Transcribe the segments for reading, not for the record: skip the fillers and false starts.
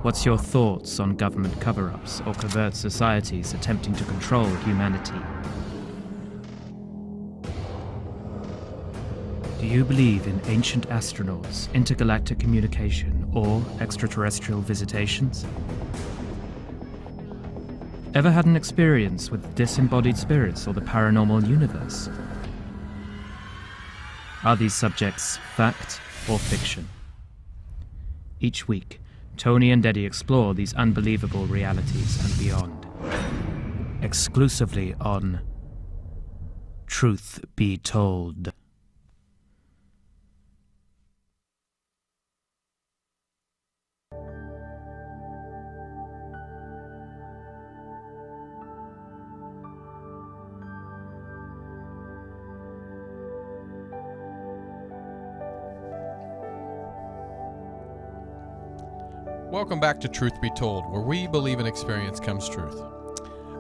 What's your thoughts on government cover-ups or covert societies attempting to control humanity? Do you believe in ancient astronauts, intergalactic communication, or extraterrestrial visitations? Ever had an experience with disembodied spirits or the paranormal universe? Are these subjects fact or fiction? Each week, Tony and Eddie explore these unbelievable realities and beyond. Exclusively on Truth Be Told. Welcome back to Truth Be Told, where we believe in experience comes truth.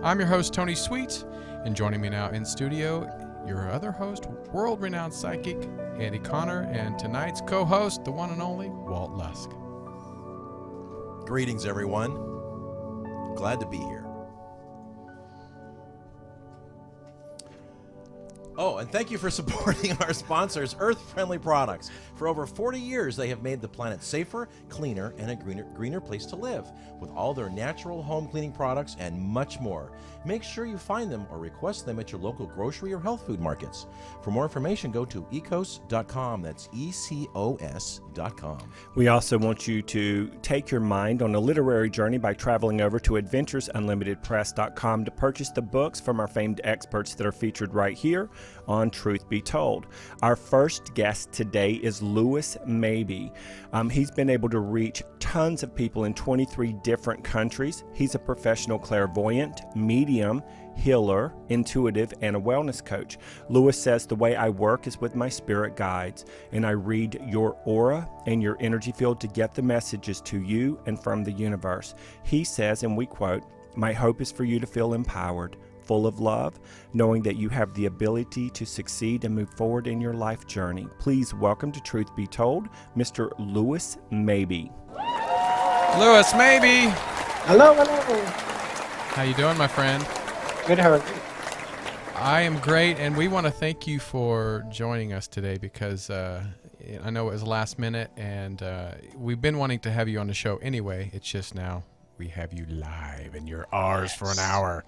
I'm your host, Tony Sweet, and joining me now in studio, your other host, world-renowned psychic, Eddie Connor, and tonight's co-host, the one and only, Walt Lusk. Greetings, everyone. Glad to be here. Oh, and thank you for supporting our sponsors, Earth Friendly Products. For over 40 years, they have made the planet safer, cleaner, and a greener place to live with all their natural home cleaning products and much more. Make sure you find them or request them at your local grocery or health food markets. For more information, go to ecos.com. That's ECOS.com. We also want you to take your mind on a literary journey by traveling over to adventuresunlimitedpress.com to purchase the books from our famed experts that are featured right here on Truth Be Told. Our first guest today is Lewis Mabee. He's been able to reach tons of people in 23 different countries. He's a professional clairvoyant, medium, healer, intuitive, and a wellness coach. Lewis says, the way I work is with my spirit guides, and I read your aura and your energy field to get the messages to you and from the universe. He says, and we quote, "My hope is for you to feel empowered, full of love, knowing that you have the ability to succeed and move forward in your life journey." Please welcome to Truth Be Told, Mr. Lewis Mabee. Lewis Mabee! Hello, hello. How you doing, my friend? Good, how are you? I am great, and we want to thank you for joining us today because I know it was last minute, and we've been wanting to have you on the show anyway. It's just now we have you live, and you're ours for an hour.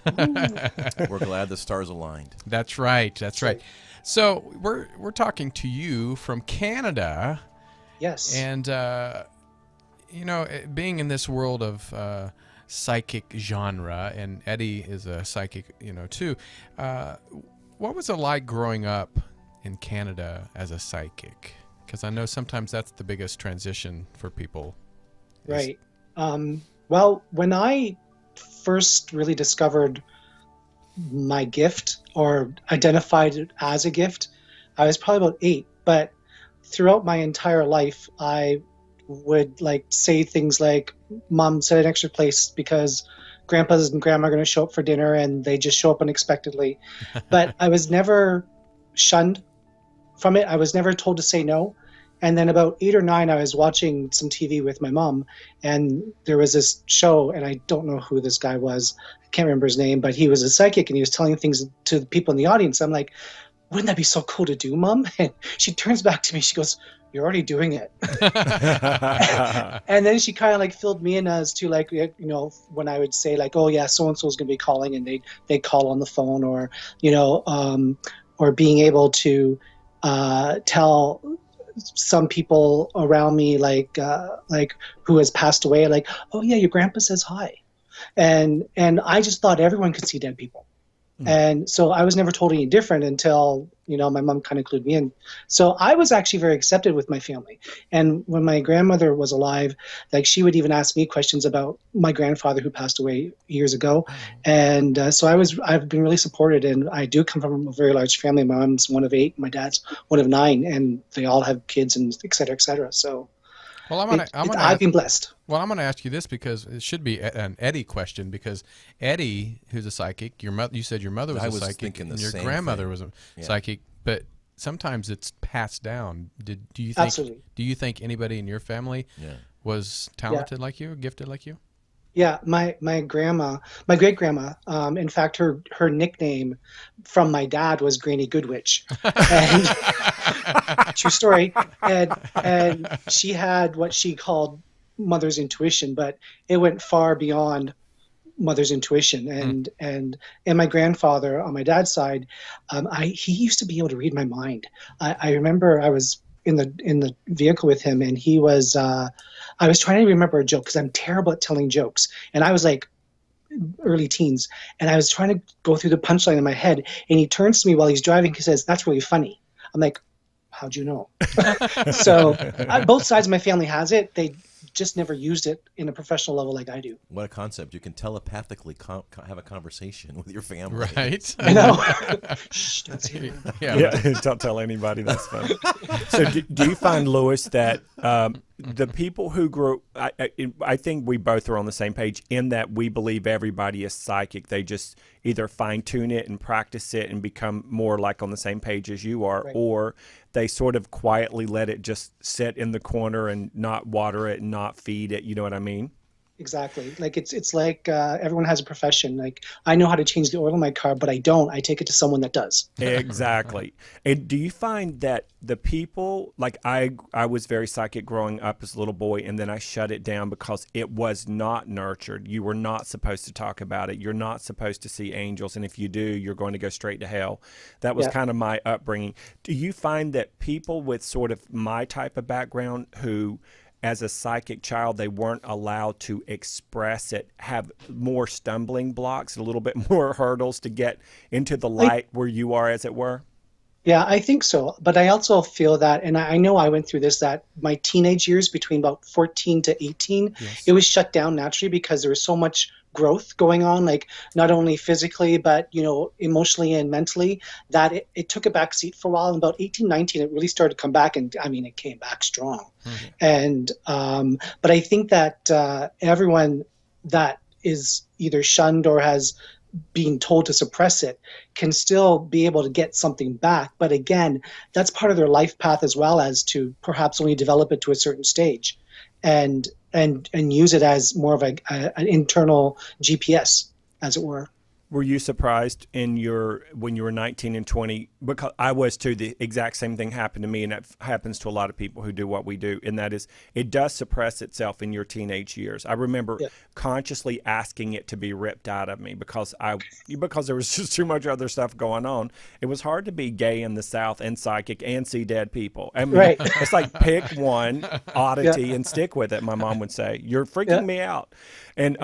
We're glad the stars aligned. That's right. That's right. So we're talking to you from Canada. Yes. And being in this world of psychic genre, and Eddie is a psychic, too. What was it like growing up in Canada as a psychic? Because I know sometimes that's the biggest transition for people. Right. Well, when I first really discovered my gift or identified it as a gift, I was probably about 8, but throughout my entire life I would say things like, "Mom, set an extra place because grandpa's and grandma are going to show up for dinner," and they just show up unexpectedly. But I was never shunned from it. I was never told to say no. And then about 8 or 9, I was watching some TV with my mom, and there was this show, and I don't know who this guy was. I can't remember his name, but he was a psychic, and he was telling things to the people in the audience. I'm like, "Wouldn't that be so cool to do, Mom?" And she turns back to me. She goes, "You're already doing it." And then she kind of filled me in as to when I would say "Oh yeah, so-and-so is going to be calling," and they'd call on the phone, or, or being able to tell some people around me, who has passed away, "Oh yeah, your grandpa says hi," and I just thought everyone could see dead people. And so I was never told any different until, my mom kind of clued me in. So I was actually very accepted with my family. And when my grandmother was alive, she would even ask me questions about my grandfather who passed away years ago. And so I've been really supported, and I do come from a very large family. My mom's one of 8, my dad's one of 9, and they all have kids, and et cetera, et cetera. So well, I've been blessed. Well, I'm going to ask you this because it should be an Eddie question, because Eddie, who's a psychic, your mother, you said your mother was a psychic, and your grandmother was a psychic, but sometimes it's passed down. Do you think? Absolutely. Do you think anybody in your family was talented like you, gifted like you? Yeah, my grandma, my great grandma. In fact, her nickname from my dad was Granny Goodwitch, and true story. And she had what she called mother's intuition, but it went far beyond mother's intuition. And my grandfather on my dad's side, he used to be able to read my mind. I remember I was in the vehicle with him, and he was. I was trying to remember a joke because I'm terrible at telling jokes, and I was like early teens, and I was trying to go through the punchline in my head, and he turns to me while he's driving. He says, "That's really funny." I'm like, "How'd you know?" So both sides of my family has it. They just never used it in a professional level like I do. What a concept. You can telepathically have a conversation with your family. Right. I know. Shh, don't say that. Yeah, don't tell anybody. That's funny. So do you find, Lewis, that the people who grew, I think we both are on the same page in that we believe everybody is psychic. They just either fine tune it and practice it and become more like on the same page as you are, Right. or they sort of quietly let it just sit in the corner and not water it and not feed it. You know what I mean? Exactly. Like it's like everyone has a profession. Like I know how to change the oil in my car, but I don't. I take it to someone that does. Exactly. And do you find that the people, like I was very psychic growing up as a little boy, and then I shut it down because it was not nurtured. You were not supposed to talk about it. You're not supposed to see angels. And if you do, you're going to go straight to hell. That was kind of my upbringing. Do you find that people with sort of my type of background who, as a psychic child, they weren't allowed to express it, have more stumbling blocks, a little bit more hurdles to get into the light where you are, as it were? Yeah, I think so. But I also feel that, and I know I went through this, that my teenage years between about 14 to 18, it was shut down naturally because there was so much growth going on, like not only physically, but, emotionally and mentally, that it took a back seat for a while. And about 18, 19, it really started to come back. And I mean, it came back strong. Mm-hmm. And, but I think that everyone that is either shunned or has being told to suppress it can still be able to get something back. But again, that's part of their life path as well, as to perhaps only develop it to a certain stage and use it as more of an internal GPS, as it were. Were you surprised when you were 19 and 20? Because I was too. The exact same thing happened to me, and that happens to a lot of people who do what we do. And that is, it does suppress itself in your teenage years. I remember consciously asking it to be ripped out of me because there was just too much other stuff going on. It was hard to be gay in the South and psychic and see dead people. I mean, It's like pick one oddity and stick with it. My mom would say, "You're freaking me out." And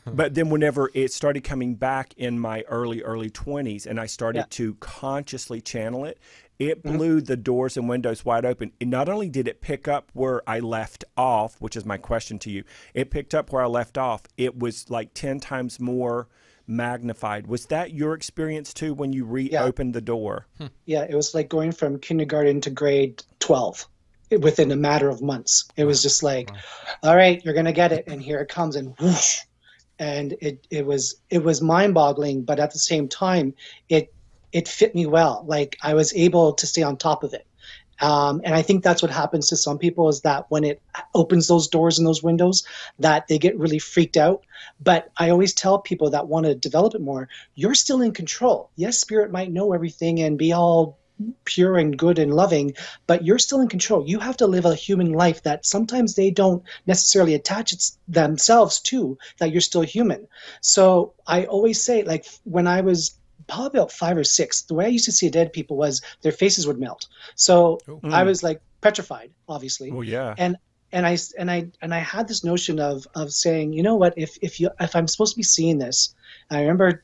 but then whenever it started coming back in my early 20s, and I started to consciously channel it, it blew the doors and windows wide open. And not only did it pick up where I left off, which is my question to you, it picked up where I left off. It was like 10 times more magnified. Was that your experience too when you reopened the door? Yeah, it was like going from kindergarten to grade 12. Within a matter of months. It was just like, all right, you're going to get it. And here it comes, and whoosh. And it was mind boggling, but at the same time, it fit me well. Like I was able to stay on top of it. And I think that's what happens to some people, is that when it opens those doors and those windows, that they get really freaked out. But I always tell people that want to develop it more, you're still in control. Yes, spirit might know everything and be all pure and good and loving, but you're still in control. You have to live a human life that sometimes they don't necessarily attach themselves to, that you're still human. So I always say, like when I was probably about 5 or 6, the way I used to see dead people was their faces would melt. So I was like petrified, obviously. Well, yeah. And I had this notion of saying, you know what, if I'm supposed to be seeing this, I remember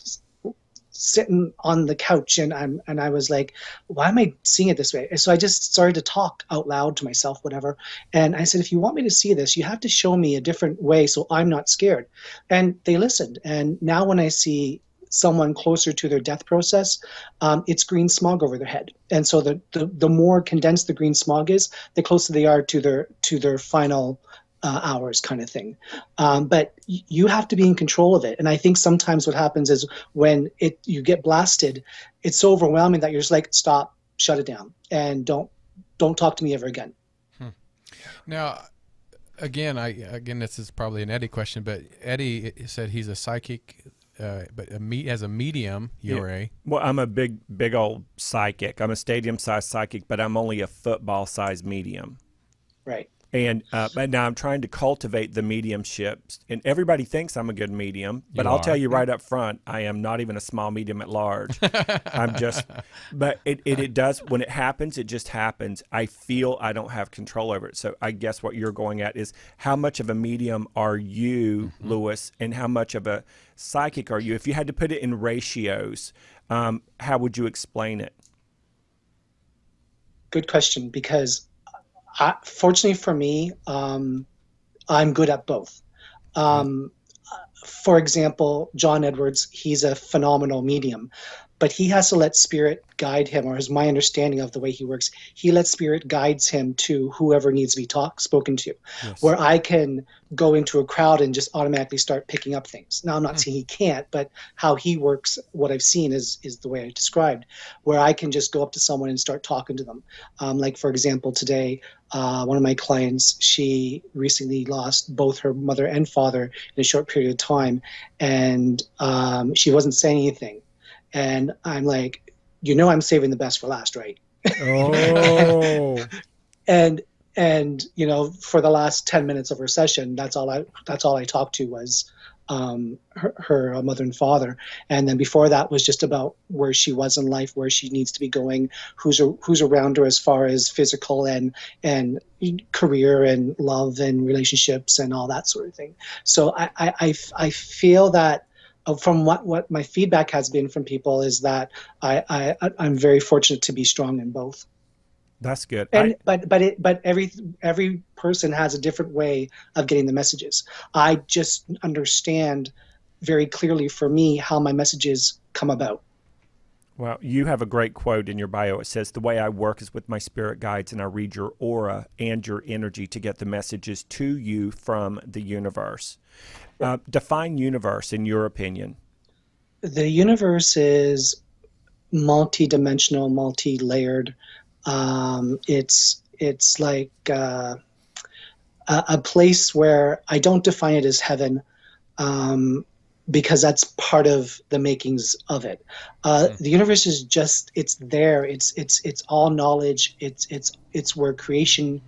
sitting on the couch and I was like, why am I seeing it this way? And so I just started to talk out loud to myself, whatever. And I said, if you want me to see this, you have to show me a different way so I'm not scared. And they listened. And now when I see someone closer to their death process, it's green smog over their head. And so the more condensed the green smog is, the closer they are to their final hours, kind of thing. But you have to be in control of it. And I think sometimes what happens is when you get blasted, it's so overwhelming that you're just like, stop, shut it down, and don't talk to me ever again. Now, Again, this is probably an Eddie question, but Eddie said he's a psychic, but as a medium, you're a. Well, I'm a big old psychic. I'm a stadium-sized psychic, but I'm only a football-sized medium. Right. And but now I'm trying to cultivate the mediumships, and everybody thinks I'm a good medium, but I'll tell you right up front, I am not even a small medium at large. I'm just, but it does, when it happens, it just happens. I feel I don't have control over it. So I guess what you're going at is, how much of a medium are you, Lewis, and how much of a psychic are you? If you had to put it in ratios, how would you explain it? Good question, because fortunately for me, I'm good at both. For example, John Edwards, he's a phenomenal medium, but he has to let spirit guide him, or is my understanding of the way he works. He lets spirit guides him to whoever needs to be spoken to. Yes. Where I can go into a crowd and just automatically start picking up things. Now, I'm not saying he can't, but how he works, what I've seen is the way I described, where I can just go up to someone and start talking to them. Like, for example, today, one of my clients, she recently lost both her mother and father in a short period of time, and she wasn't saying anything. And I'm like, I'm saving the best for last, right? Oh. and for the last 10 minutes of her session, that's all I talked to was her mother and father. And then before that was just about where she was in life, where she needs to be going, who's around her as far as physical and career and love and relationships and all that sort of thing. So I feel that from what my feedback has been from people is that I'm very fortunate to be strong in both. That's good. But every person has a different way of getting the messages. I just understand very clearly for me how my messages come about. Well, you have a great quote in your bio. It says, "The way I work is with my spirit guides, and I read your aura and your energy to get the messages to you from the universe." Define universe in your opinion. The universe is multi-dimensional, multi-layered. It's like a place where I don't define it as heaven, because that's part of the makings of it. The universe is just, it's there. It's all knowledge. It's where creation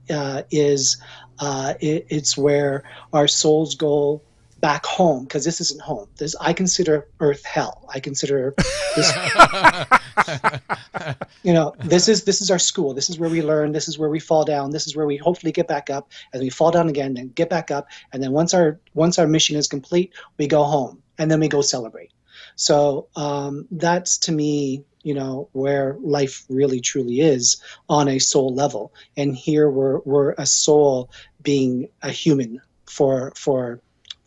is. It's where our souls go back home, because this isn't home. I consider Earth hell. I consider this. This is our school. This is where we learn. This is where we fall down. This is where we hopefully get back up, and we fall down again and get back up. And then once our mission is complete, we go home, and then we go celebrate. So that's, to me, where life really truly is on a soul level. And here we're a soul being a human for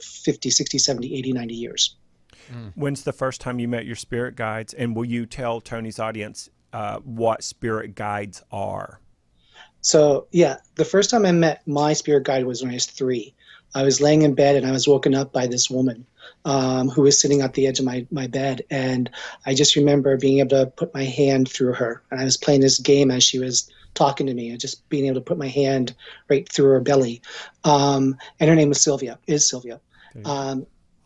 50, 60, 70, 80, 90 years. When's the first time you met your spirit guides? And will you tell Tony's audience what spirit guides are? So, yeah, the first time I met my spirit guide was when I was 3. I was laying in bed and I was woken up by this woman who was sitting at the edge of my bed. And I just remember being able to put my hand through her. And I was playing this game as she was talking to me, and just being able to put my hand right through her belly. And her name was Sylvia.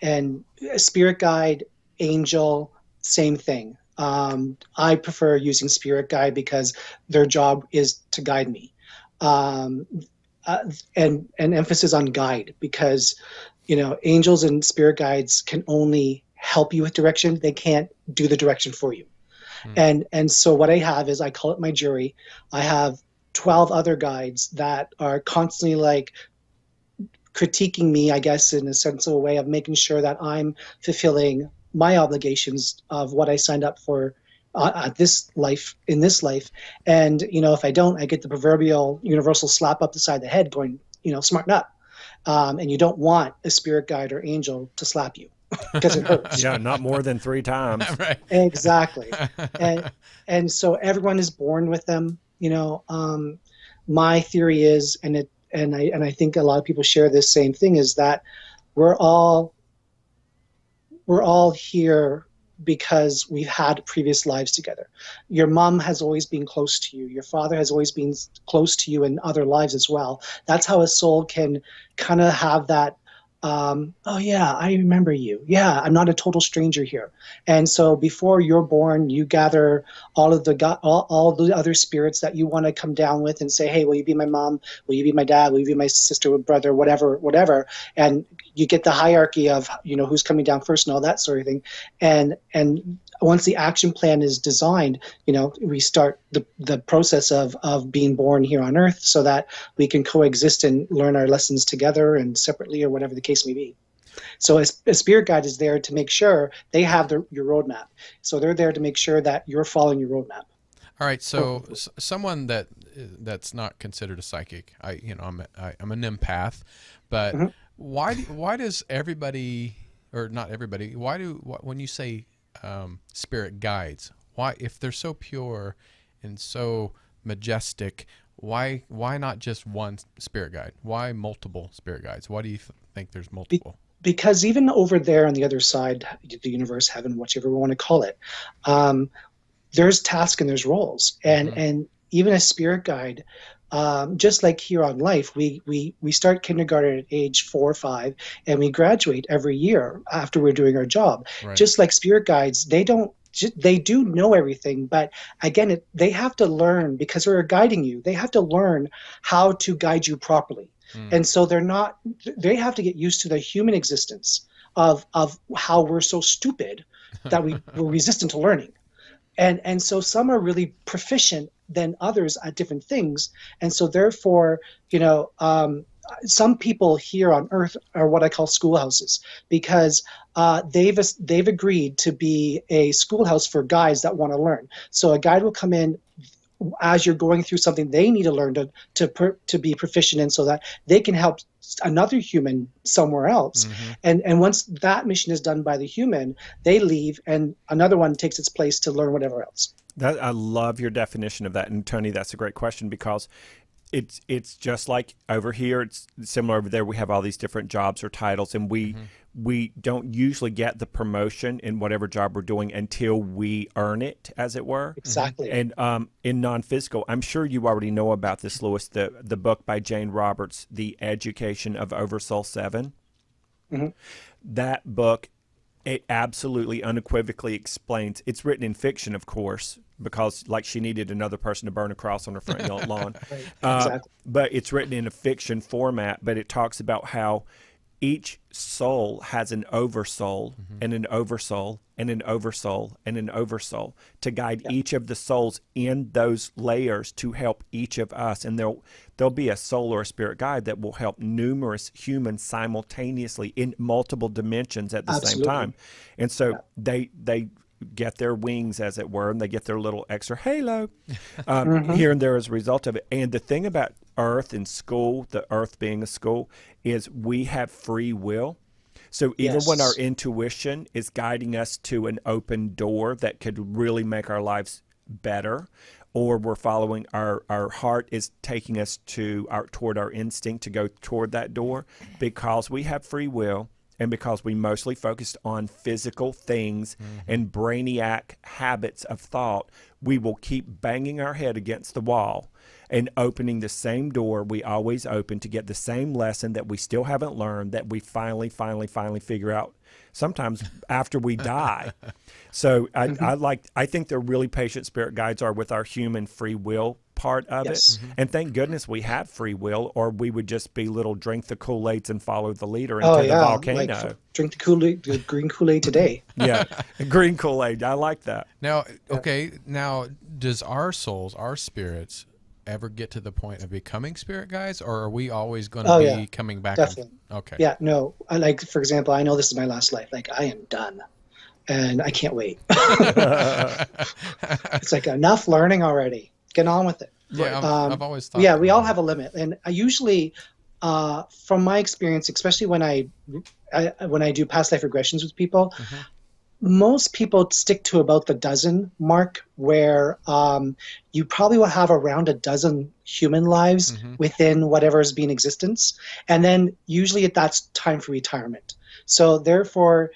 And a spirit guide, angel, same thing. I prefer using spirit guide because their job is to guide me. And emphasis on guide, because angels and spirit guides can only help you with direction. They can't do the direction for you. And so what I have is, I call it my jury. I have 12 other guides that are constantly like critiquing me, I guess, in a sensible way of making sure that I'm fulfilling my obligations of what I signed up for in this life. And if I don't, I get the proverbial universal slap up the side of the head going, smarten up. And you don't want a spirit guide or angel to slap you, because it hurts. Yeah, not more than 3 times. Right. Exactly. And so everyone is born with them. My theory is, and I think a lot of people share this same thing, is that we're all here because we've had previous lives together. Your mom has always been close to you. Your father has always been close to you in other lives as well. That's how a soul can kind of have that, oh yeah, I remember you. Yeah, I'm not a total stranger here. And so before you're born, you gather all of all the other spirits that you want to come down with and say, hey, will you be my mom? Will you be my dad? Will you be my sister or brother? Whatever. And you get the hierarchy of, who's coming down first and all that sort of thing. And once the action plan is designed, we start the process of being born here on Earth so that we can coexist and learn our lessons together and separately or whatever the case may be. So a spirit guide is there to make sure they have your roadmap. So they're there to make sure that you're following your roadmap. All right. So someone that's not considered a psychic, I'm an empath, but why does everybody, or not everybody, when you say spirit guides, why, if they're so pure and so majestic, why not just one spirit guide? Why multiple spirit guides? Why do you think there's multiple? Because even over there on the other side, the universe, heaven, whichever we want to call it, there's tasks and there's roles, and even a spirit guide. Just like here on life, we start kindergarten at age 4 or 5, and we graduate every year after we're doing our job. Right. Just like spirit guides, they do know everything, but again, they have to learn, because they're guiding you. They have to learn how to guide you properly. And so they have to get used to the human existence of how we're so stupid that we're resistant to learning. And so some are really proficient than others at different things. And so therefore, some people here on Earth are what I call schoolhouses, because they've agreed to be a schoolhouse for guides that want to learn. So a guide will come in as you're going through something they need to learn to be proficient in, so that they can help another human somewhere else. And once that mission is done by the human, they leave and another one takes its place to learn whatever else. I love your definition of that. And Tony, that's a great question, because it's just like over here, it's similar over there. We have all these different jobs or titles, and we don't usually get the promotion in whatever job we're doing until we earn it, as it were. Exactly. And in non-physical, I'm sure you already know about this, Lewis, the book by Jane Roberts, The Education of Oversoul 7. That book, it absolutely unequivocally explains. It's written in fiction, of course, because like she needed another person to burn a cross on her front lawn. Right. Exactly. But it's written in a fiction format, but it talks about how each soul has an oversoul and an oversoul and an oversoul and an oversoul to guide each of the souls in those layers to help each of us. And there'll be a soul or a spirit guide that will help numerous humans simultaneously in multiple dimensions at the same time. And so they get their wings, as it were, and they get their little extra halo here and there as a result of it. And the thing about Earth and school, the Earth being a school, is we have free will. So even when our intuition is guiding us to an open door that could really make our lives better, or we're following our heart is taking us toward our instinct to go toward that door, because we have free will, and because we mostly focused on physical things and brainiac habits of thought, we will keep banging our head against the wall and opening the same door we always open to get the same lesson that we still haven't learned, that we finally figure out sometimes after we die. So I think the really patient spirit guides are with our human free will part of it. And thank goodness we have free will, or we would just be little drink the Kool-Aids and follow the leader into the volcano. Like drink the Kool-Aid, the green Kool-Aid today. Green Kool-Aid. I like that. Now, now does our souls, our spirits, ever get to the point of becoming spirit guides, or are we always going to be coming back? Definitely. Okay. Yeah, no. Like, for example, I know this is my last life. Like, I am done. And I can't wait. It's like enough learning already. Get on with it. Yeah, I've always thought. Yeah, we all have a limit, and I usually, from my experience, especially when I do past life regressions with people, most people stick to about the dozen mark, where you probably will have around a dozen human lives within whatever's been in existence, and then usually that's time for retirement. So therefore,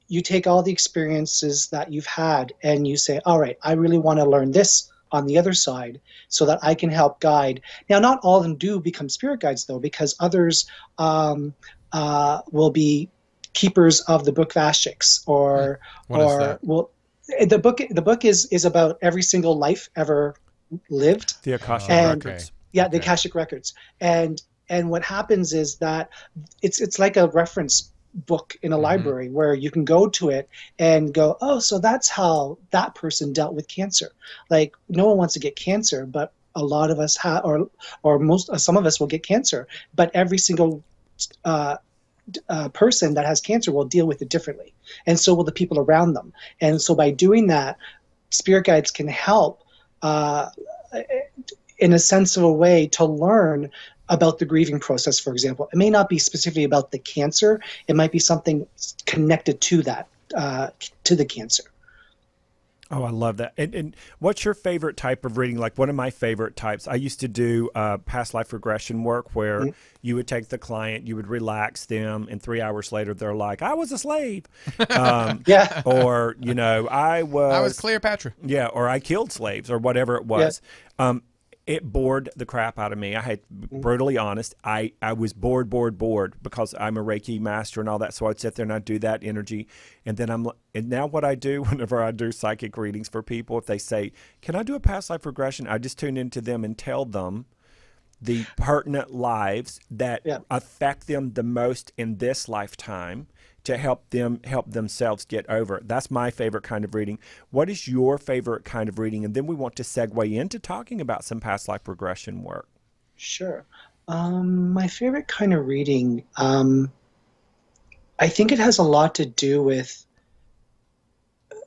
you take all the experiences that you've had and you say, all right, I really want to learn this on the other side so that I can help guide. Now, not all of them do become spirit guides, though, because others will be keepers of the book Vashiks, or What is that? well, the book is about every single life ever lived. The Akashic And- records. Yeah, the Okay. Akashic records, and what happens is that it's like a reference book in a library where you can go to it and go, oh, so that's how that person dealt with cancer. Like, no one wants to get cancer, but a lot of us have, or some of us will get cancer, but every single person that has cancer will deal with it differently, and so will the people around them. And so by doing that, spirit guides can help in a sense of a way to learn about the grieving process, for example. It may not be specifically about the cancer. It might be something connected to that, to the cancer. Oh, I love that. And what's your favorite type of reading? Like, one of my favorite types, I used to do past life regression work where you would take the client, you would relax them, and 3 hours later, they're like, I was a slave. Yeah. Or, you know, I was Cleopatra. Yeah, or I killed slaves, or whatever it was. It bored the crap out of me. I had, brutally honest, I was bored because I'm a Reiki master and all that. So I'd sit there and I'd do that energy. And then and now what I do whenever I do psychic readings for people, if they say, can I do a past life regression? I just tune into them and tell them the pertinent lives that affect them the most in this lifetime, to help themselves get over it. That's my favorite kind of reading. What is your favorite kind of reading? And then we want to segue into talking about some past life regression work. Sure. My favorite kind of reading, I think it has a lot to do with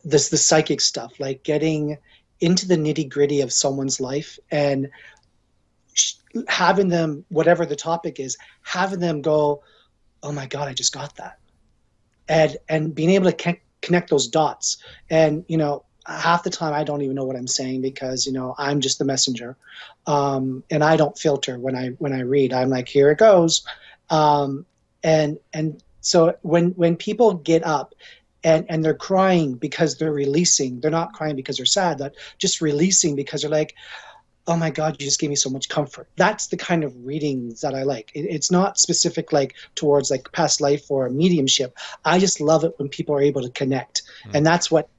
the psychic stuff, like getting into the nitty-gritty of someone's life and having them, whatever the topic is, having them go, oh my God, I just got that. And being able to connect those dots. And, you know, half the time I don't even know what I'm saying because, you know, I'm just the messenger. And I don't filter when I read. I'm like, here it goes. And so when people get up and they're crying because they're releasing, they're not crying because they're sad, but just releasing because they're like, oh my God, you just gave me so much comfort. That's the kind of readings that I like. It's not specific like towards like past life or mediumship. I just love it when people are able to connect. And that's what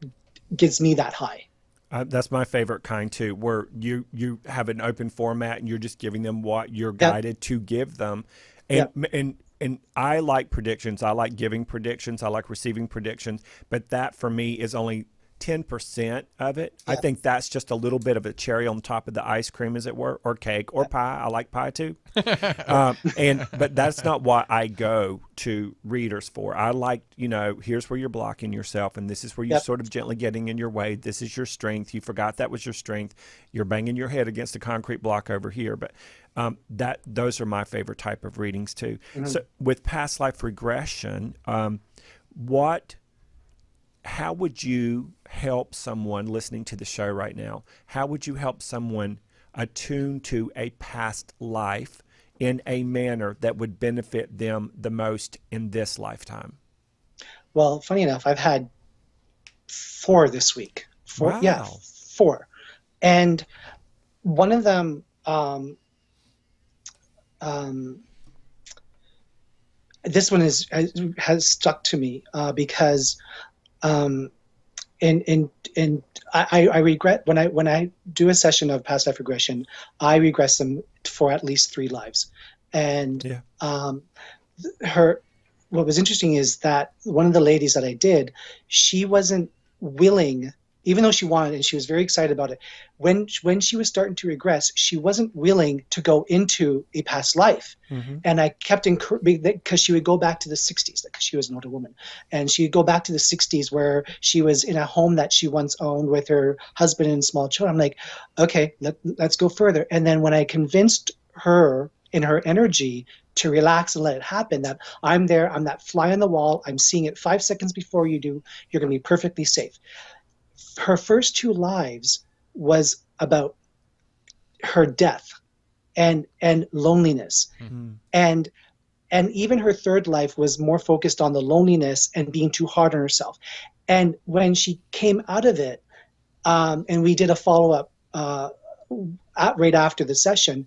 gives me that high. That's my favorite kind too, where you have an open format and you're just giving them what you're guided to give them. And I like predictions. I like giving predictions. I like receiving predictions. But that for me is only 10% of it. I think that's just a little bit of a cherry on top of the ice cream, as it were, or cake, or pie. I like pie too. But that's not what I go to readers for. I like, you know, here's where you're blocking yourself, and this is where you're sort of gently getting in your way. This is your strength. You forgot that was your strength. You're banging your head against a concrete block over here. But those are my favorite type of readings too. So with past life regression, how would you help someone listening to the show right now? How would you help someone attune to a past life in a manner that would benefit them the most in this lifetime? Well, funny enough, I've had 4 this week. 4, Wow. yeah, 4. And one of them, this one has stuck to me because and I regret when I do a session of past life regression, I regress them for at least 3 lives. And what was interesting is that one of the ladies that I did, she wasn't willing, even though she wanted and she was very excited about it. When she was starting to regress, she wasn't willing to go into a past life. And I kept encouraging, because she would go back to the 60s, because she was an older woman, and she'd go back to the 60s where she was in a home that she once owned with her husband and small children. I'm like, okay, let's go further. And then when I convinced her in her energy to relax and let it happen, that I'm there, I'm that fly on the wall, I'm seeing it 5 seconds before you do, you're going to be perfectly safe. Her first 2 lives was about her death and loneliness. And And even her third life was more focused on the loneliness and being too hard on herself. And when she came out of it, and we did a follow-up right after the session,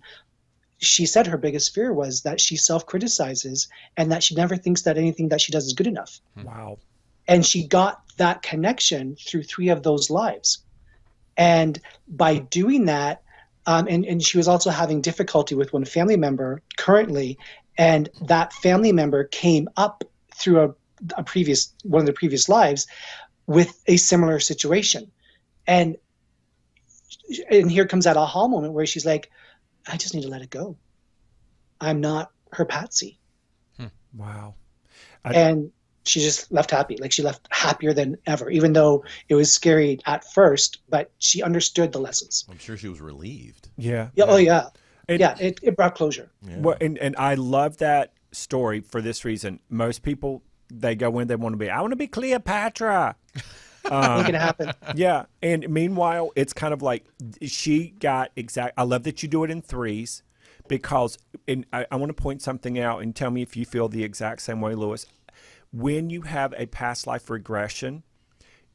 she said her biggest fear was that she self-criticizes and that she never thinks that anything that she does is good enough. Wow. And she got that connection through 3 of those lives. And by doing that, and she was also having difficulty with one family member currently, and that family member came up through one of the previous lives with a similar situation. And here comes that aha moment where she's like, I just need to let it go. I'm not her Patsy. Wow. And she just left happy. Like, she left happier than ever, even though it was scary at first, but she understood the lessons. I'm sure she was relieved. Yeah. Yeah. Oh yeah. And- yeah. It brought closure. Yeah. Well, and I love that story for this reason. Most people, they go in, I want to be Cleopatra. Make it happen. Yeah. And meanwhile, it's kind of like she got I love that you do it in 3s, because, and I want to point something out and tell me if you feel the exact same way, Lewis. When you have a past life regression,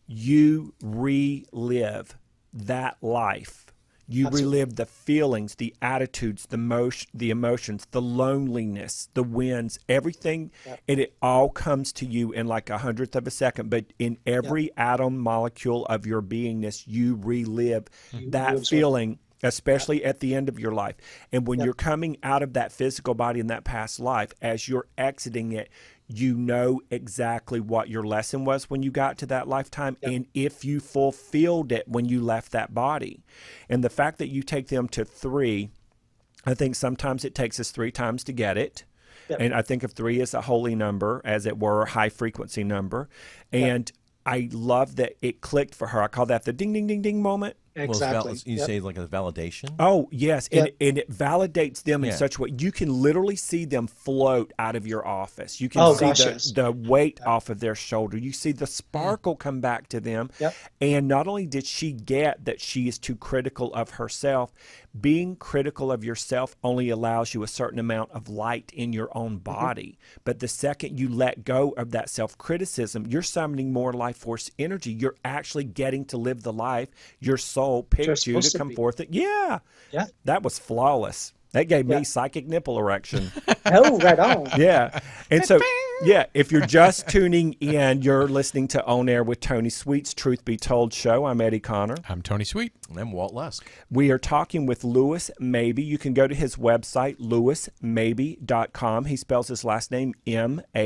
you relive that life. You relive the feelings, the attitudes, the emotions, the loneliness, the wins, everything, and it all comes to you in like 100th of a second. But in every atom molecule of your beingness, you relive that feeling, especially at the end of your life. And when you're coming out of that physical body in that past life, as you're exiting it, you know exactly what your lesson was when you got to that lifetime, and if you fulfilled it when you left that body. And the fact that you take them to 3, I think sometimes it takes us 3 times to get it. And I think of 3 as a holy number, as it were, a high frequency number. And I love that it clicked for her. I call that the ding, ding, ding, ding moment. Exactly. You say like a validation? Oh, yes. And it validates them in such a way. You can literally see them float out of your office. You can see the weight off of their shoulder. You see the sparkle come back to them. And not only did she get that she is too critical of herself, being critical of yourself only allows you a certain amount of light in your own body. But the second you let go of that self-criticism, you're summoning more life force energy. You're actually getting to live the life your soul picked you to come forth. Yeah. That was flawless. That gave me psychic nipple erection. Oh, right on. Yeah. And so, if you're just tuning in, you're listening to On Air with Tony Sweet's Truth Be Told show. I'm Eddie Connor. I'm Tony Sweet. And I'm Walt Lusk. We are talking with Lewis Mabee. You can go to his website, lewismabee.com. He spells his last name Mabee.com,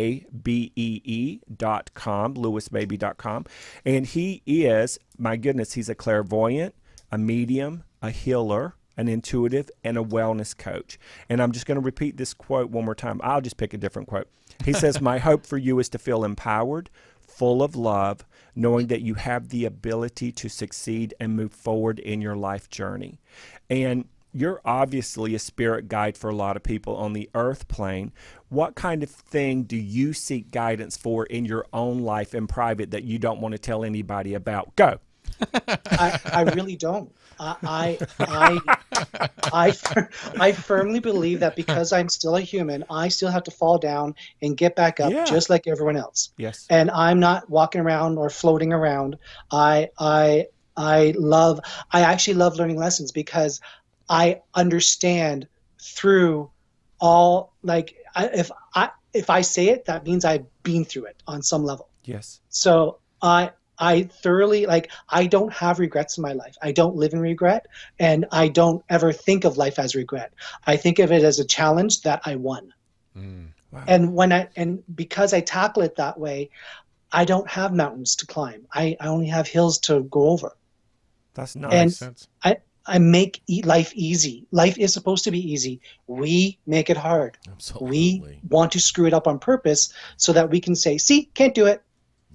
lewismabee.com. And he is, my goodness, he's a clairvoyant, a medium, a healer, an intuitive, and a wellness coach. And I'm just going to repeat this quote one more time. I'll just pick a different quote. He says, my hope for you is to feel empowered, full of love, knowing that you have the ability to succeed and move forward in your life journey. And you're obviously a spirit guide for a lot of people on the earth plane. What kind of thing do you seek guidance for in your own life in private that you don't want to tell anybody about? Go. I really don't. I firmly believe that because I'm still a human, I still have to fall down and get back up just like everyone else. Yes. And I'm not walking around or floating around. I actually love learning lessons because I understand through all, like, if I say it, that means I've been through it on some level. Yes. So I thoroughly, like, I don't have regrets in my life. I don't live in regret, and I don't ever think of life as regret. I think of it as a challenge that I won. Wow. And because I tackle it that way, I don't have mountains to climb. I only have hills to go over. That's nice. And sense. I make life easy. Life is supposed to be easy. We make it hard. Absolutely. We want to screw it up on purpose so that we can say, see, can't do it.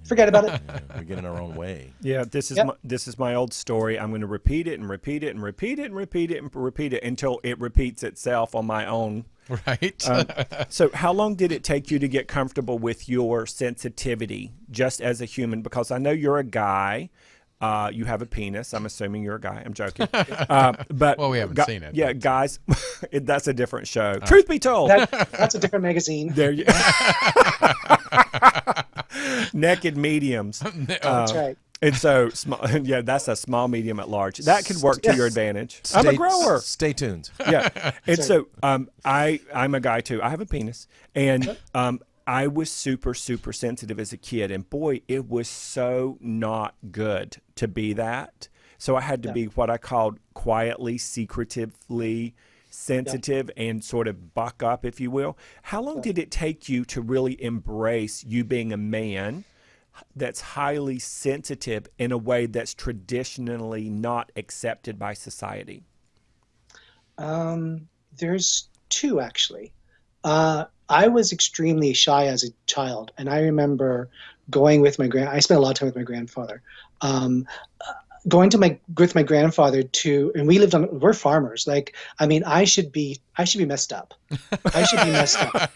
Forget about it. We get in our own way. Yeah, this is my old story. I'm going to repeat it and repeat it and repeat it and repeat it and repeat it until it repeats itself on my own. Right. So how long did it take you to get comfortable with your sensitivity just as a human? Because I know you're a guy. You have a penis. I'm assuming you're a guy. I'm joking. But Well, we haven't seen it. Yeah, guys, that's a different show. Truth be told, That's a different magazine. there you Naked Mediums. That's right. And so, yeah, that's a small medium at large. That could work to your advantage. I'm a grower. Stay tuned. Yeah, and so I'm a guy too. I have a penis, and I was super sensitive as a kid, and boy, it was so not good to be that. So I had to be what I called quietly, secretively sensitive and sort of buck up, if you will. How long did it take you to really embrace you being a man that's highly sensitive in a way that's traditionally not accepted by society? There's two, actually. I was extremely shy as a child, and I remember going with I spent a lot of time with my grandfather. Going with my grandfather and we're farmers. Like, I mean, I should be messed up. I should be messed up,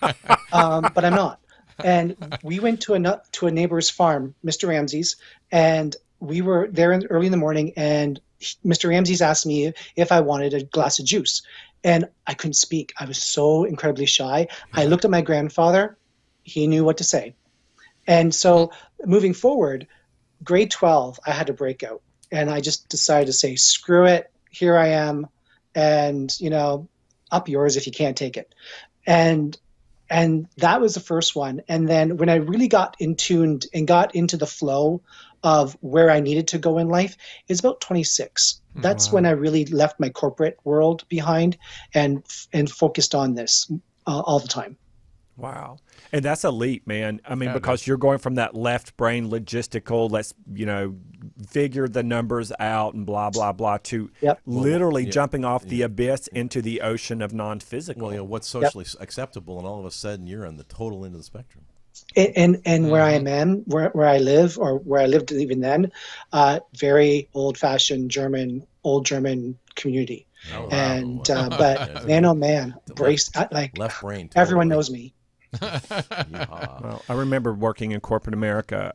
but I'm not. And we went to a neighbor's farm, Mr. Ramsey's, and we were there early in the morning, and Mr. Ramsey's asked me if I wanted a glass of juice. And I couldn't speak. I was so incredibly shy. I looked at my grandfather. He knew what to say. And so moving forward, grade 12, I had to break out. And I just decided to say, screw it. Here I am. And, up yours if you can't take it. And that was the first one. And then when I really got in tuned and got into the flow of where I needed to go in life, is about 26. That's when I really left my corporate world behind and focused on this all the time. Wow. And that's a leap, man. I mean, because you're going from that left brain logistical, let's, figure the numbers out and blah, blah, blah, to literally jumping off the abyss into the ocean of non-physical. Well, what's socially acceptable, and all of a sudden you're on the total end of the spectrum. And where I am, where I live, or where I lived even then, very old-fashioned old German community. Oh, wow. And but man, oh man, left brain. Totally. Everyone knows me. Well, I remember working in corporate America,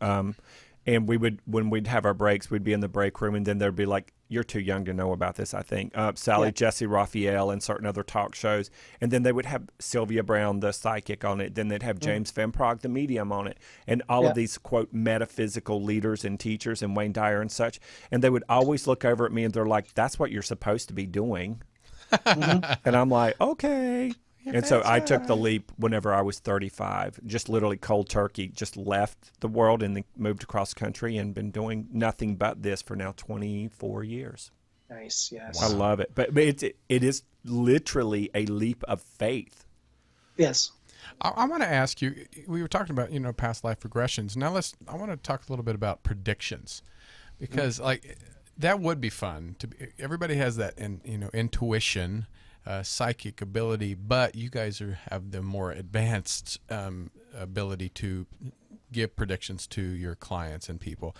and when we'd have our breaks, we'd be in the break room, and then there'd be like, you're too young to know about this, I think, Sally Jesse Raphael and certain other talk shows, and then they would have Sylvia Brown, the psychic, on it. Then they'd have James Van Prague, the medium, on it, and all of these, quote, metaphysical leaders and teachers, and Wayne Dyer and such, and they would always look over at me, and they're like, that's what you're supposed to be doing. And I'm like, okay. And so I took the leap whenever I was 35, just literally cold turkey, just left the world and then moved across country and been doing nothing but this for now 24 years. Nice, yes. I love it. But it is literally a leap of faith. Yes. I want to ask you, we were talking about, past life regressions. Now I want to talk a little bit about predictions, because that would be fun. Everybody has that, intuition, psychic ability, but you guys have the more advanced ability to give predictions to your clients and people.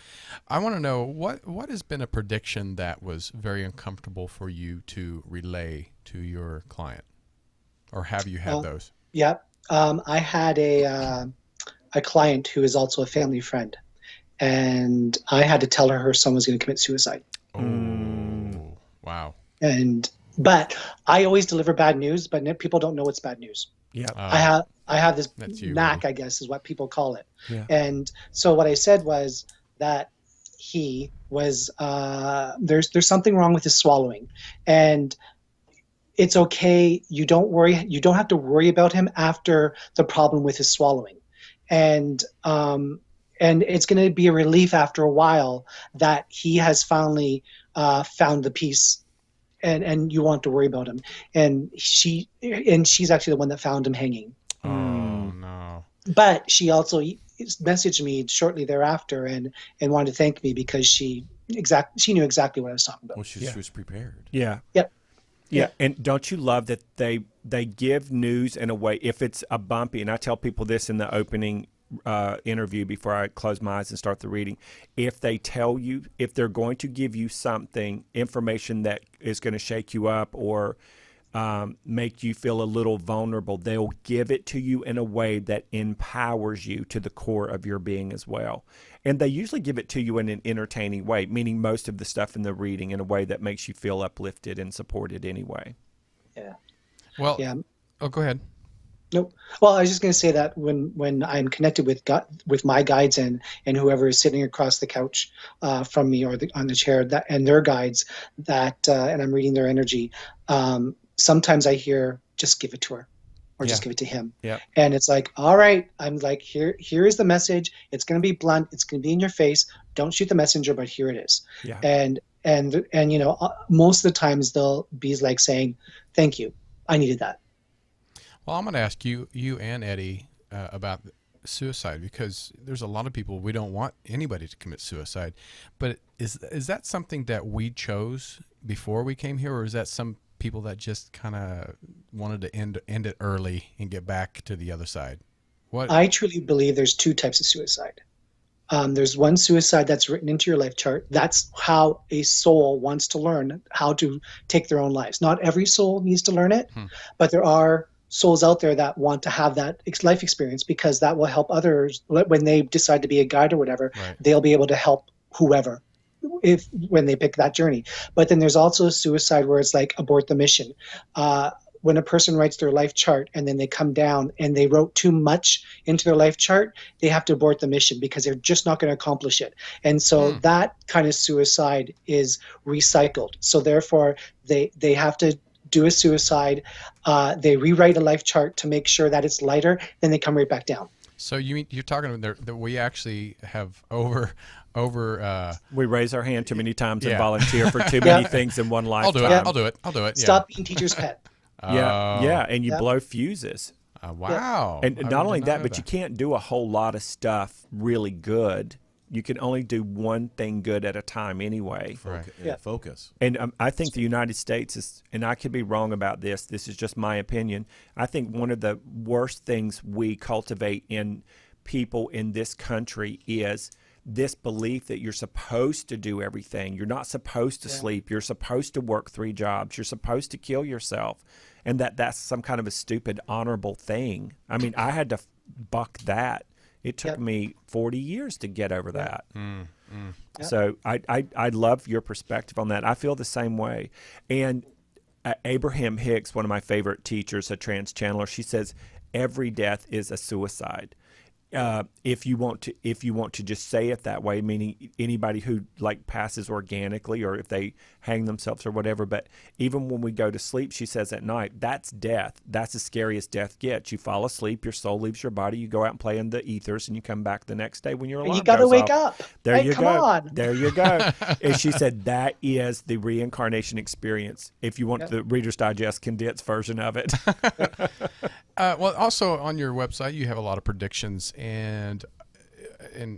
I want to know what has been a prediction that was very uncomfortable for you to relay to your client, or have you had those? Yeah, I had a client who is also a family friend, and I had to tell her son was going to commit suicide. Oh, wow! But I always deliver bad news, but people don't know it's bad news. Yeah. I have this knack, I guess, is what people call it. Yeah. And so what I said was that he was there's something wrong with his swallowing, and it's okay. You don't worry. You don't have to worry about him after the problem with his swallowing, and it's going to be a relief after a while that he has finally found the peace. And you want to worry about him, and she's actually the one that found him hanging. Oh no! But she also messaged me shortly thereafter and wanted to thank me because she knew exactly what I was talking about. Well, she was prepared. Yeah. Yep. Yeah, and don't you love that they give news in a way, if it's a bumpy, and I tell people this in the opening interview before I close my eyes and start the reading, if they tell you, if they're going to give you information that is going to shake you up, or make you feel a little vulnerable. They'll give it to you in a way that empowers you to the core of your being as well. And they usually give it to you in an entertaining way, meaning most of the stuff in the reading in a way that makes you feel uplifted and supported anyway. Yeah. Well, Yeah. Oh, go ahead. Nope. Well, I was just going to say that when I'm connected with my guides and whoever is sitting across the couch from me or on the chair and their guides and I'm reading their energy, sometimes I hear, just give it to her or just give it to him. Yeah. And it's like, all right, I'm like, here is the message. It's going to be blunt. It's going to be in your face. Don't shoot the messenger, but here it is. Yeah. And most of the times they'll be like saying, thank you. I needed that. Well, I'm going to ask you and Eddie about suicide, because there's a lot of people, we don't want anybody to commit suicide. But is that something that we chose before we came here, or is that some people that just kind of wanted to end it early and get back to the other side? What I truly believe there's two types of suicide. There's one suicide that's written into your life chart. That's how a soul wants to learn how to take their own lives. Not every soul needs to learn it, but there are souls out there that want to have that life experience, because that will help others when they decide to be a guide or whatever. Right. They'll be able to help whoever when they pick that journey. But then there's also a suicide where it's like abort the mission. When a person writes their life chart and then they come down and they wrote too much into their life chart, they have to abort the mission because they're just not going to accomplish it. And so that kind of suicide is recycled. So therefore they have to do a suicide. They rewrite a life chart to make sure that it's lighter, then they come right back down. So you're talking about that we actually have we raise our hand too many times and Yeah. volunteer for too many things in one lifetime. I'll do it. Yeah. Stop being teacher's pet. Yeah, and you blow fuses. Wow. And I not only did not that, know but you can't do a whole lot of stuff really good. You can only do one thing good at a time anyway. Right. Focus. And I think the United States is, and I could be wrong about this, this is just my opinion, I think one of the worst things we cultivate in people in this country is this belief that you're supposed to do everything. You're not supposed to sleep. You're supposed to work 3 jobs. You're supposed to kill yourself. And that's some kind of a stupid, honorable thing. I mean, I had to buck that. It took me 40 years to get over that. So I love your perspective on that. I feel the same way. And Abraham Hicks, one of my favorite teachers, a trance channeler, she says every death is a suicide. If you want to just say it that way, meaning anybody who like passes organically or if they hang themselves or whatever. But even when we go to sleep, she says at night, that's death. That's the scariest death gets. You fall asleep, your soul leaves your body, you go out and play in the ethers, and you come back the next day when you're alive. You got to wake up. There you come go. on. There you go. And she said that is the reincarnation experience. If you want the Reader's Digest condensed version of it. Well, also on your website, you have a lot of predictions, and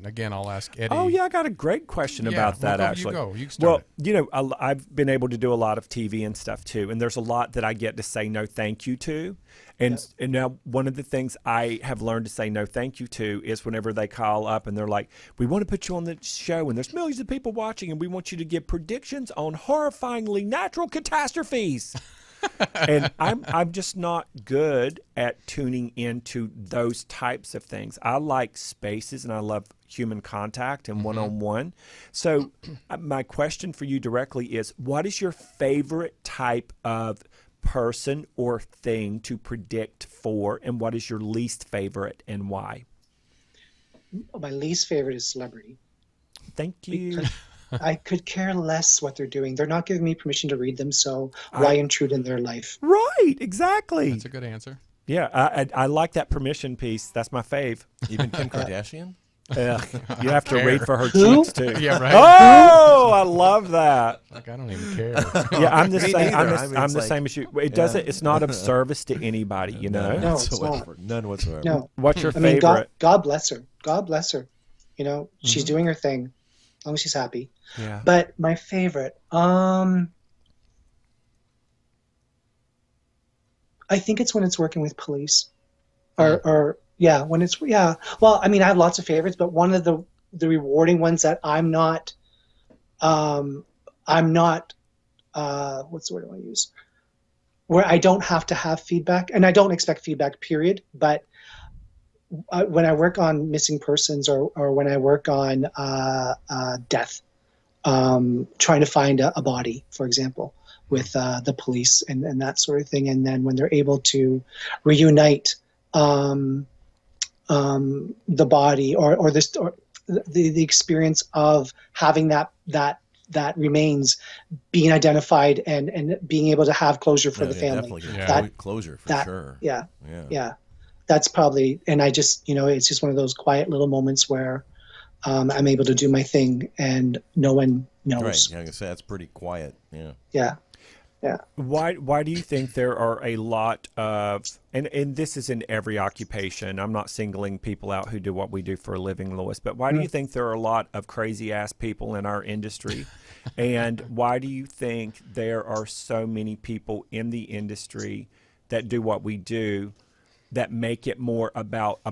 again, I'll ask Eddie. Oh yeah, I got a great question about that. Actually, you can start well, I've been able to do a lot of TV and stuff too, and there's a lot that I get to say no thank you to, and now one of the things I have learned to say no thank you to is whenever they call up and they're like, we want to put you on the show, and there's millions of people watching, and we want you to give predictions on horrifyingly natural catastrophes. And I'm just not good at tuning into those types of things. I like spaces and I love human contact and one-on-one. So my question for you directly is, what is your favorite type of person or thing to predict for, and what is your least favorite and why? My least favorite is celebrity. Thank you. I could care less what they're doing. They're not giving me permission to read them, so why intrude in their life? Right, exactly. That's a good answer. Yeah, I like that permission piece. That's my fave. Even Kim Kardashian? Yeah, you have to read for her cheeks too. Yeah, right. Oh, I love that. Like, I don't even care. Yeah, I'm the Me same. neither. I'm the same as you. It doesn't. It's not of service to anybody. You know. No, it's not. None whatsoever. No. What's your I mean, favorite? God bless her. God bless her. You know, she's doing her thing, as long as she's happy. Yeah. But my favorite, I think it's when it's working with police, or when it's Well, I mean, I have lots of favorites, but one of the rewarding ones that I'm not, what's the word I want to use? where I don't have to have feedback, and I don't expect feedback, period. But when I work on missing persons, or when I work on death, trying to find a body, for example, with the police and that sort of thing, and then when they're able to reunite the body or the experience of having that remains being identified and being able to have closure for the family. Definitely closure for sure. Yeah. That's probably, and I just, it's just one of those quiet little moments where I'm able to do my thing and no one knows. Right. Yeah, I can say that's pretty quiet. Yeah. Yeah. Yeah. Why do you think there are a lot of, and this is in every occupation, I'm not singling people out who do what we do for a living, Lewis, but why do you think there are a lot of crazy ass people in our industry? And why do you think there are so many people in the industry that do what we do that make it more about a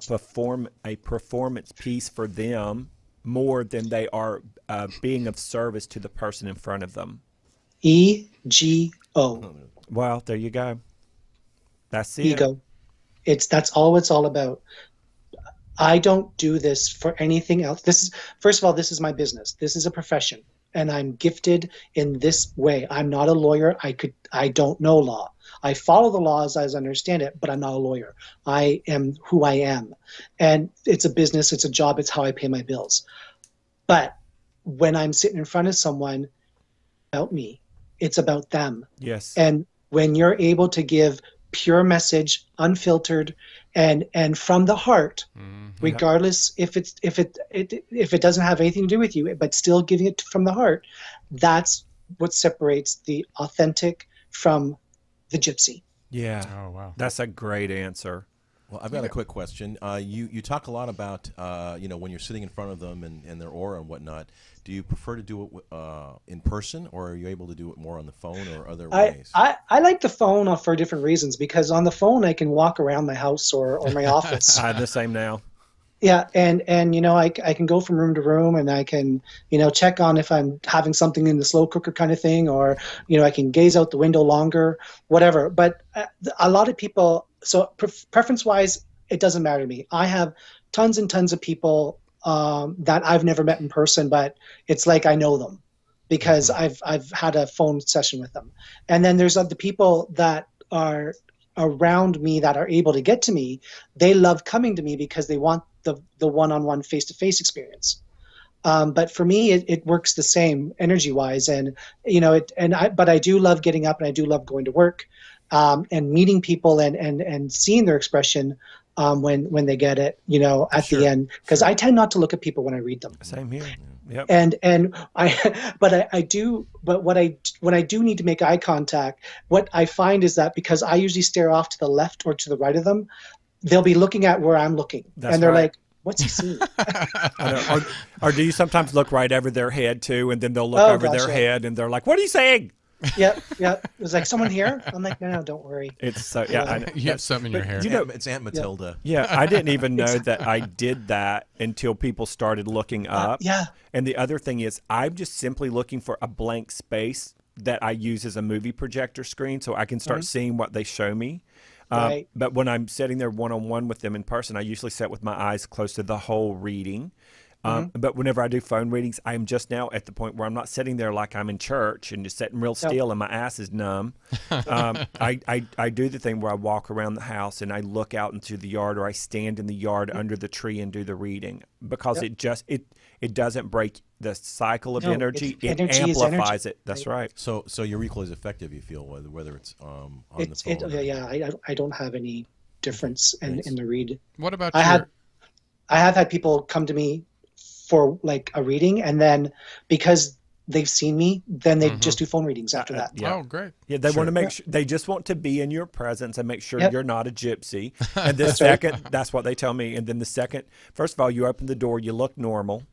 performance piece for them more than they are being of service to the person in front of them? EGO. Well, there you go. That's it. Ego. That's all it's all about. I don't do this for anything else. First of all, this is my business. This is a profession, and I'm gifted in this way. I'm not a lawyer. I don't know law. I follow the laws as I understand it, but I'm not a lawyer. I am who I am. And it's a business, it's a job, it's how I pay my bills. But when I'm sitting in front of someone, about me, it's about them. Yes. And when you're able to give pure message, unfiltered, and from the heart, regardless if it doesn't have anything to do with you, but still giving it from the heart, that's what separates the authentic from the gypsy. Yeah. Oh, wow. That's a great answer. Well, I've got a quick question. You talk a lot about when you're sitting in front of them and their aura and whatnot. Do you prefer to do it in person, or are you able to do it more on the phone or other ways? I like the phone for different reasons, because on the phone I can walk around my house or my office. I'm the same now. Yeah, and I can go from room to room, and I can check on if I'm having something in the slow cooker kind of thing, or I can gaze out the window longer, whatever. But a lot of people, so preference wise, it doesn't matter to me. I have tons and tons of people that I've never met in person, but it's like I know them because I've had a phone session with them. And then there's the people that are around me that are able to get to me. They love coming to me because they want the one-on-one face-to-face experience. But for me, it works the same energy-wise, and but I do love getting up, and I do love going to work, and meeting people and seeing their expression when they get it, at the end, because I tend not to look at people when I read them. Same here. Yep. And when I do need to make eye contact, what I find is that because I usually stare off to the left or to the right of them, they'll be looking at where I'm looking. And they're like, what's he seeing? I know. Or do you sometimes look right over their head too, and then they'll look over their head and they're like, what are you saying? Yep. It's like, someone here? I'm like, no, don't worry. It's so, yeah. I know. You have something in your hair. It's Aunt Matilda. Yeah, I didn't even know that I did that until people started looking up. Yeah. And the other thing is, I'm just simply looking for a blank space that I use as a movie projector screen so I can start seeing what they show me. Right. But when I'm sitting there one-on-one with them in person, I usually sit with my eyes close to the whole reading. But whenever I do phone readings, I am just now at the point where I'm not sitting there like I'm in church and just sitting real still and my ass is numb. I do the thing where I walk around the house and I look out into the yard, or I stand in the yard under the tree and do the reading, because it doesn't break the cycle of energy. It amplifies it. That's right. So your recall is effective, you feel, whether it's on the phone. I don't have any difference in the read. What about I have had people come to me for like a reading, and then because they've seen me, then they just do phone readings after that. Yeah. Oh, great. Yeah, they want to make sure, they just want to be in your presence and make sure you're not a gypsy. And the second, that's what they tell me. And then the second, first of all, you open the door, you look normal.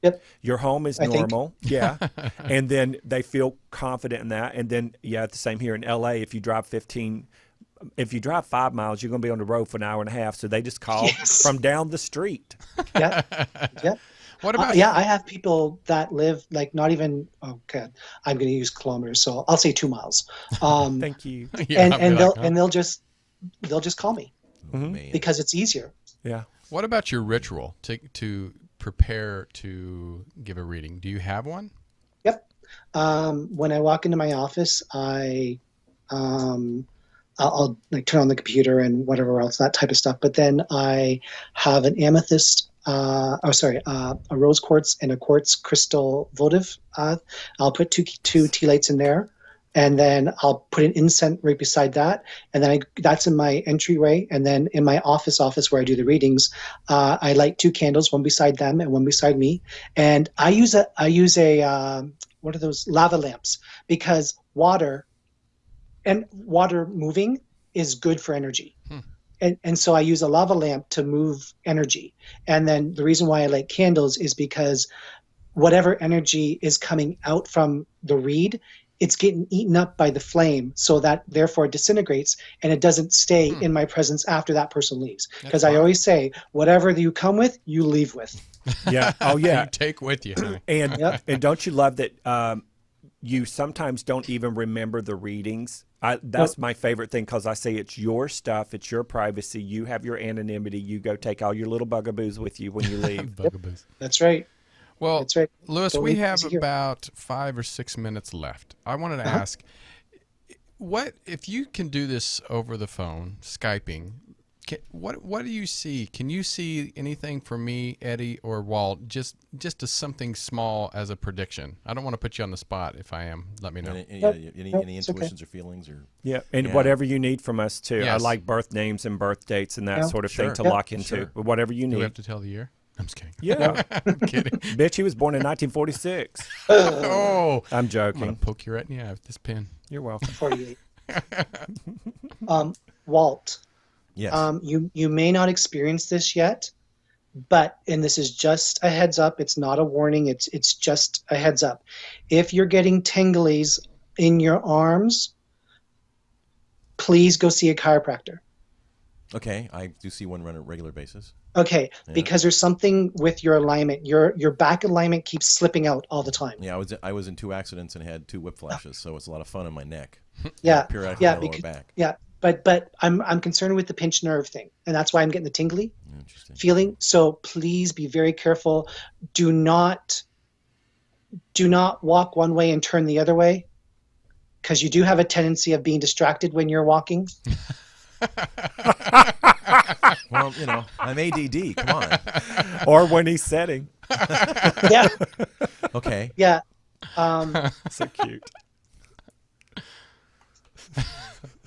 Yep. Your home is normal. Yeah. And then they feel confident in that. And then, it's the same here in LA. If you drive 5 miles, you're going to be on the road for an hour and a half. So they just call from down the street. Yeah. What about Yeah, I have people that live like not even, oh God, I'm going to use kilometers, so I'll say 2 miles. Thank you. Yeah, and I'd be and like, they'll huh? and they'll just call me Man. because it's easier. Yeah. What about your ritual to prepare to give a reading? Do you have one? Yep. When I walk into my office, um, I'll like turn on the computer and whatever else, that type of stuff. But then I have an amethyst, a rose quartz and a quartz crystal votive. I'll put two tea lights in there, and then I'll put an incense right beside that, and then that's in my entryway. And then in my office where I do the readings, I light 2 candles, one beside them and one beside me, and I use a what are those, lava lamps, because water moving is good for energy. And so I use a lava lamp to move energy. And then the reason why I light candles is because whatever energy is coming out from the reed, it's getting eaten up by the flame, so that therefore it disintegrates and it doesn't stay in my presence after that person leaves. Because I always say, whatever you come with, you leave with. Yeah. Oh, yeah. You take with you, honey. And Yep. and don't you love that you sometimes don't even remember the readings? That's my favorite thing, because I say it's your stuff, it's your privacy, you have your anonymity, you go take all your little bugaboos with you when you leave. Bugaboos. That's right. Well, That's right. Lewis, Don't we leave have us here. about 5 or 6 minutes left. I wanted to ask, what if you can do this over the phone, Skyping? What do you see? Can you see anything for me, Eddie, or Walt? Just as something small as a prediction. I don't want to put you on the spot. If I am, let me know. Any it's okay. intuitions or feelings or Yeah, and whatever you need from us too. I Yes. like birth names and birth dates and that sort of thing Sure. to Yep. lock into. Sure. But whatever you Do we need. have to tell the year? I'm just kidding. Yeah. I'm kidding. Bitch, he was born in 1946. Oh, I'm I'm gonna joking. poke you right in the eye with this pen. You're welcome. 48. Walt, yes. you may not experience this yet, and this is just a heads up. It's not a warning. It's just a heads up. If you're getting tinglies in your arms, please go see a chiropractor. Okay, I do see one run on a regular basis. Okay, Yeah. because there's something with your alignment. Your back alignment keeps slipping out all the time. Yeah, I was in 2 accidents and had 2 whip flashes, so it's a lot of fun in my neck. Yeah, Periodically in my lower back. yeah. But I'm concerned with the pinched nerve thing, and that's why I'm getting the tingly Interesting. feeling. So please be very careful. Do not walk one way and turn the other way, because you do have a tendency of being distracted when you're walking. Well, I'm ADD. Come on. Or when he's setting. Yeah, Okay. yeah. So cute.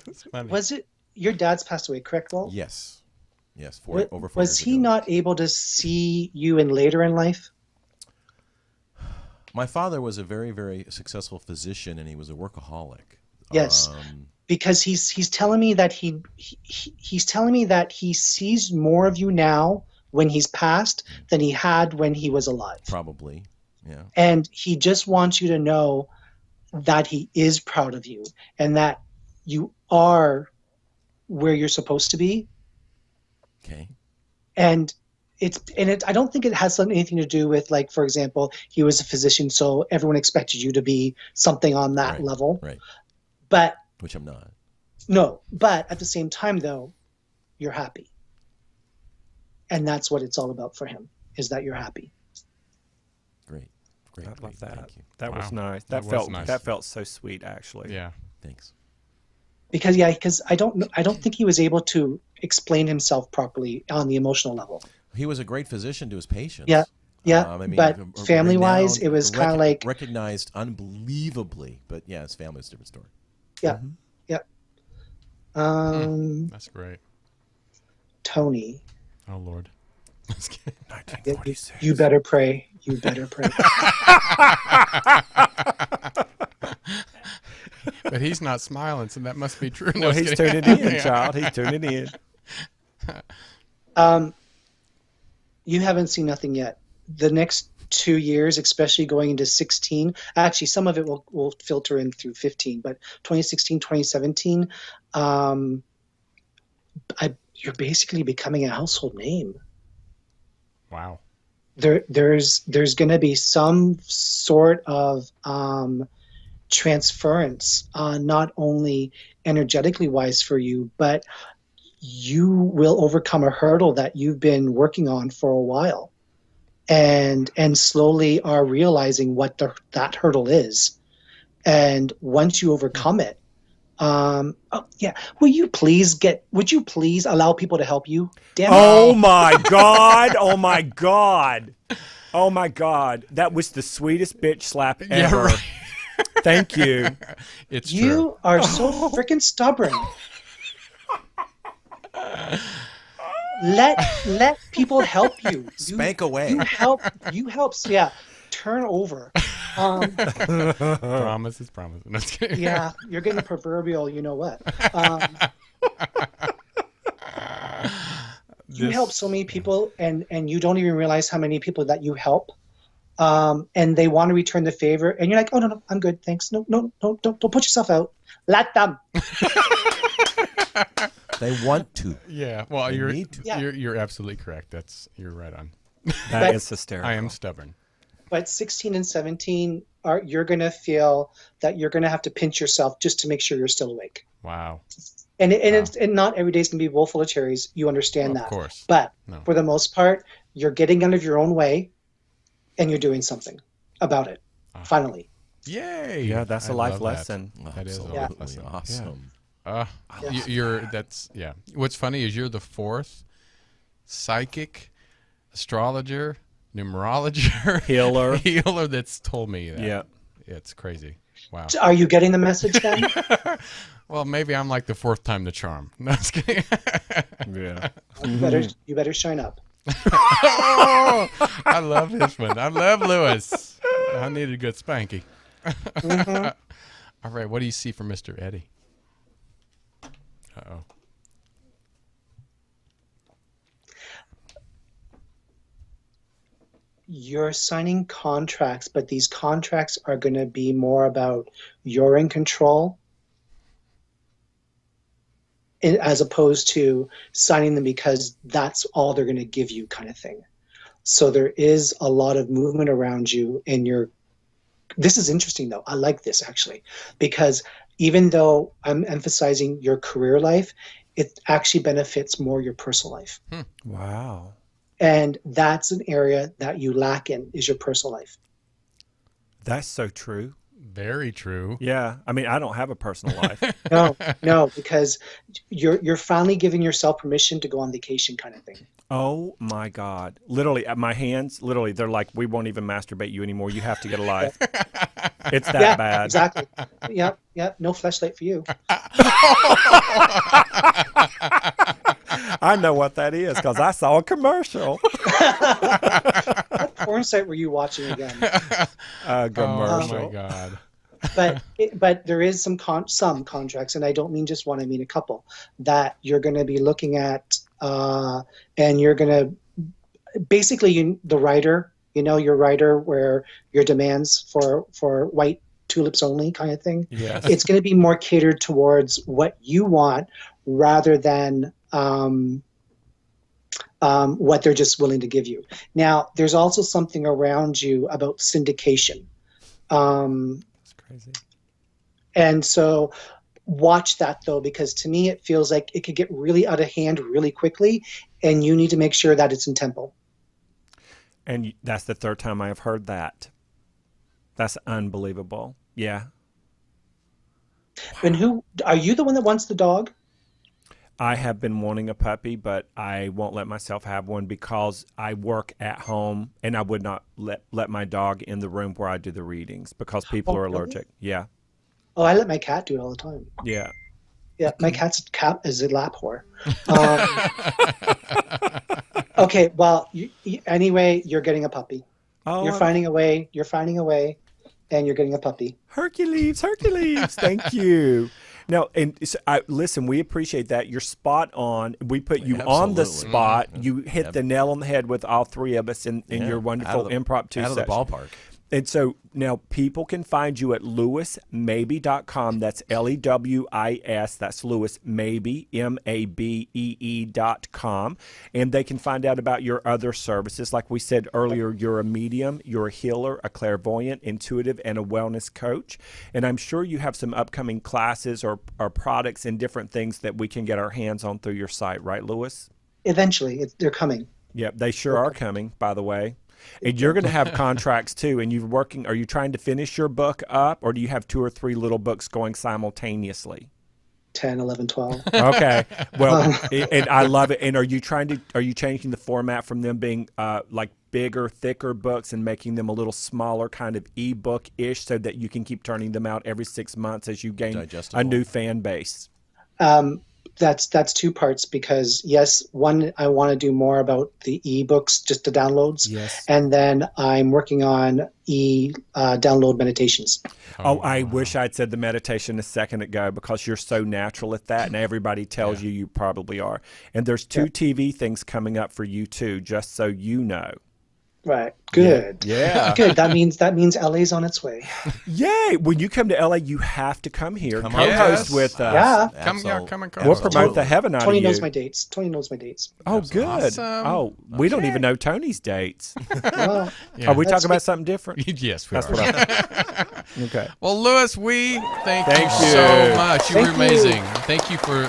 It's funny. Was it your dad's passed away, correct, Walt? Yes. Yes. Over 4 Was years he ago. not able to see you in later in life? My father was a very, very successful physician, and he was a workaholic. Yes. Because he's telling me that he's telling me that he sees more of you now when he's passed than he had when he was alive. Probably. Yeah. And he just wants you to know that he is proud of you and that you are where you're supposed to be. Okay. And I don't think it has anything to do with, like, for example, he was a physician, so everyone expected you to be something on that Right, level. Right. But Which I'm not. no, but at the same time, though, you're happy. And that's what it's all about for him, is that you're happy. Great. Great. I great. love that. Thank you. That was Wow. nice. That was nice. That felt so sweet, actually. Yeah. Thanks. Because I don't think he was able to explain himself properly on the emotional level. He was a great physician to his patients. Yeah. Yeah, but family-wise, it was kind of like recognized unbelievably. But yeah, his family is a different story. yeah, yeah. That's great. Tony, Oh Lord. Just kidding. 1946. you better pray. You better pray. But he's not smiling, so that must be true. Well, No, he's just kidding. tuning in, Yeah. child. He's tuning in. You haven't seen nothing yet. The next 2 years, especially going into 16, actually some of it will filter in through 15, but 2016, 2017, you're basically becoming a household name. Wow. there's going to be some sort of transference, not only energetically wise for you, but you will overcome a hurdle that you've been working on for a while, and slowly are realizing what that hurdle is. And once you overcome it, oh yeah, would you please allow people to help you? Damn it. Oh my God! Oh my God! Oh my God! That was the sweetest bitch slap ever. Yeah, right. Thank you. It's You true. are so freaking stubborn. Let people help you. Spank away. You help. Yeah, turn over. Promise is promise. No, just kidding. Yeah, you're getting proverbial. You know what? You help so many people, and you don't even realize how many people that you help. And they want to return the favor, and you're like, oh no, I'm good, thanks. No, don't put yourself out. Let them. They want to. Yeah. Well, They you're need to. Yeah. you're absolutely correct. You're right on. That is hysterical. I am stubborn. But 16 and 17 you're gonna feel that you're gonna have to pinch yourself just to make sure you're still awake. Wow. And not every day's gonna be a bowl full of cherries. You understand that. Of course. But No. for the most part, you're getting out of your own way, and you're doing something about it. Finally. Yay. Yeah, that's a I life love that. lesson. That is a Absolutely life lesson. awesome. Yeah. What's funny is you're the fourth psychic, astrologer, numerologer, healer that's told me that. Yeah. It's crazy. Wow. Are you getting the message then? Well, maybe I'm like the fourth time the charm. No, just kidding. Yeah. You better shine up. Oh, I love this one. I love Lewis. I need a good spanky. All right. What do you see for Mr. Eddie? Uh-oh. You're signing contracts, but these contracts are going to be more about you're in control as opposed to signing them because that's all they're going to give you kind of thing. So there is a lot of movement around you, and this is interesting though. I like this actually, because even though I'm emphasizing your career life, it actually benefits more your personal life. Wow. And that's an area that you lack in, is your personal life. That's so true. Very true. Yeah. I mean, I don't have a personal life. No, because you're finally giving yourself permission to go on vacation kind of thing. Oh my God. Literally, my hands, they're like, we won't even masturbate you anymore. You have to get a life. It's that bad. Exactly. Yep. No fleshlight for you. I know what that is because I saw a commercial. What porn site were you watching again? A commercial. Oh my God. But there is some contracts, and I don't mean just one, I mean a couple, that you're going to be looking at, and you're going to basically the writer, your writer where your demands for white tulips only kind of thing. Yes. It's going to be more catered towards what you want rather than what they're just willing to give you. Now, there's also something around you about syndication. It's crazy. And so watch that though, because to me, it feels like it could get really out of hand really quickly, and you need to make sure that it's in tempo. And that's the third time I have heard that. That's unbelievable. Yeah. And who are you? The one that wants the dog? I have been wanting a puppy, but I won't let myself have one because I work at home, and I would not let my dog in the room where I do the readings because people are allergic. Really? Yeah. Oh, I let my cat do it all the time. Yeah. Yeah, my cat's is a lap whore. Okay, well, anyway, you're getting a puppy. Oh, You're finding a way, and you're getting a puppy. Hercules. Thank you. Now, and so listen, we appreciate that. You're spot on. We put you on the spot. You hit the nail on the head with all three of us in your wonderful impromptu out of the session. ballpark. And so now people can find you at lewismabee.com. That's Lewis. That's Lewis Mabee, MABEE.com. And they can find out about your other services. Like we said earlier, you're a medium, you're a healer, a clairvoyant, intuitive, and a wellness coach. And I'm sure you have some upcoming classes or products and different things that we can get our hands on through your site, right, Lewis? Eventually, they're coming. Yep, they sure are coming, by the way. And you're going to have contracts too. And you're working. Are you trying to finish your book up, or do you have 2 or 3 little books going simultaneously? 10, 11, 12. Okay. Well, and I love it. And are you changing the format from them being like bigger, thicker books and making them a little smaller, kind of ebook-ish, so that you can keep turning them out every 6 months as you gain a new fan base? That's 2 parts, because yes, one, I want to do more about the ebooks, just the downloads. Yes. And then I'm working on download meditations. Oh, I wish I'd said the meditation a second ago, because you're so natural at that, and everybody tells you probably are. And there's 2 TV things coming up for you too, just so you know. Right. Good. Yeah. Good. That means LA's on its way. Yay. When you come to LA, you have to come here. Come co-host with us. Yeah. Come and We'll promote the heaven out Tony of you. knows my dates. Tony knows my dates. Oh, good. Awesome. Oh, we don't even know Tony's dates. Well, Are we talking about something different? Yes, we That's are. what I Okay. Well, Lewis, we thank Thank you you. so much. You were Thank you. amazing. Thank you for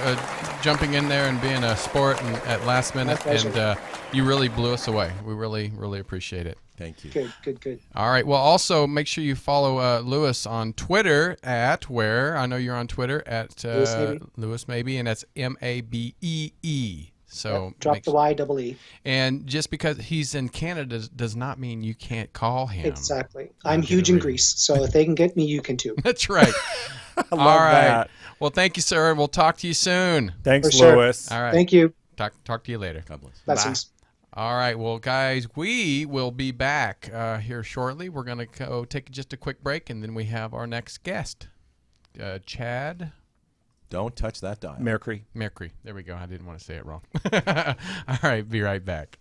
jumping in there and being a sport at last minute. pleasure. And you really blew us away. We really, really appreciate it. Thank you. good. All right. Well, also make sure you follow Lewis on Twitter at where? I know you're on Twitter at Lewis Mabee, and that's Mabee. So Drop the Y-E-E. And just because he's in Canada does not mean you can't call him. Exactly. I'm huge in Greece, so if they can get me, you can too. That's right. I love All right. that. Well, thank you, sir. We'll talk to you soon. Thanks, For sure. Lewis. All right. Thank you. Talk to you later. God bless. Blessings. All right. Well, guys, we will be back here shortly. We're going to go take just a quick break, and then we have our next guest, Chad. Don't touch that dial. Mercury. Mercury. There we go. I didn't want to say it wrong. All right. Be right back.